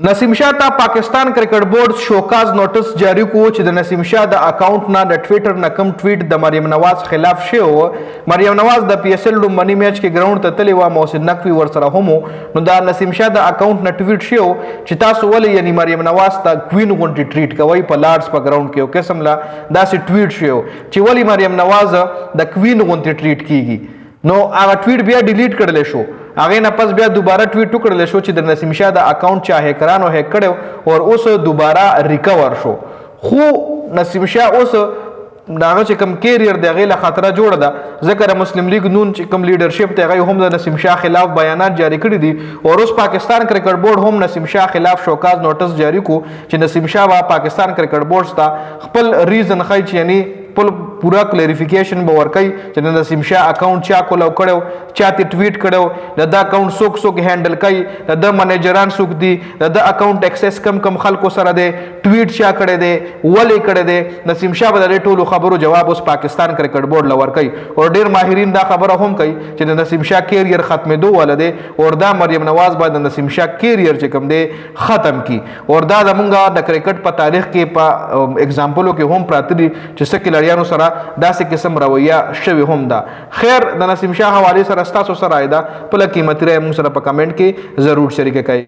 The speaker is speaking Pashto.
नसीम शाह ता Pakistan cricket board show cause notice जारी को چې د नसीम शाह د اکاؤنٹ نه د ټویټر نه کم ټویټ د مریم نواز خلاف شو. مریم نواز د پی ایس ایل لومړني میچ کې ګراوند ته تللی و، محسن نقوی ورسره هم نو دا نسیم شاه د اکاؤنٹ نه ټویټ شو چې تاسو ولې یعنی مریم نواز ته کوین غونډي ټریټ کوي په لارډز په ګراوند کې، او قسم لا داسې ټویټ شو چې ولې مریم نواز د کوین غونډي ټریټ کیږي. نو هغه ټویټ بیا ډیلیټ کړل شو، هغه نه پس بیا دوباره ټویټ وکړل شو چې د نسیم شاه د اکاؤنٹ چا هیکرانو هیک کړو او اوس دوباره ریکور شو. خو نسیم شاه اوس داغه چې کم کیریئر دی هغه له خطر جوړ ده، ځکه مسلم لیگ نون چې کم لیډرشپ ته هغه هم د نسیم شاه خلاف بیانات جاری کړی دي، او اوس پاکستان کرکټ بورډ هم نسیم شاه خلاف شوکاز نوټس جاری کو چې نسیم شاه پاکستان کرکټ بورډ ته خپل ریزن خای چې یعنی پورا کلیریفیکیشن به ورکړي چې د نسیم شاه اکاؤنٹ چا کولو کړو، چا ته ټویټ کړو، د اکاؤنٹ څوک هینډل کوي، د منیجران څوک دي، د اکاؤنٹ ایکسس کم خلکو سره دی، ټویټ چا کړی دی، ولې کړی دی. نسیم شاه به د ټولو خبرو جواب اوس پاکستان کرکټ بورډ لور کوي، او ډیر ماهرین دا خبره هم کوي چې د نسیم شاه کیریئر ختمېدو ولده، او دا مریم نواز باید د نسیم شاه کیریئر چې کوم دی ختم کی، او دا زمونږ د کرکټ په تاریخ کې په اگزامپلو کې هم پراته دي چې څه کلریانو سره داسې قسم رویه شوی هم ده. خیر د نسیم شاه حواله سره تاسو سره ایدا په قیمتي رائے موږ سره په کمنټ کې ضرور شریک کړئ.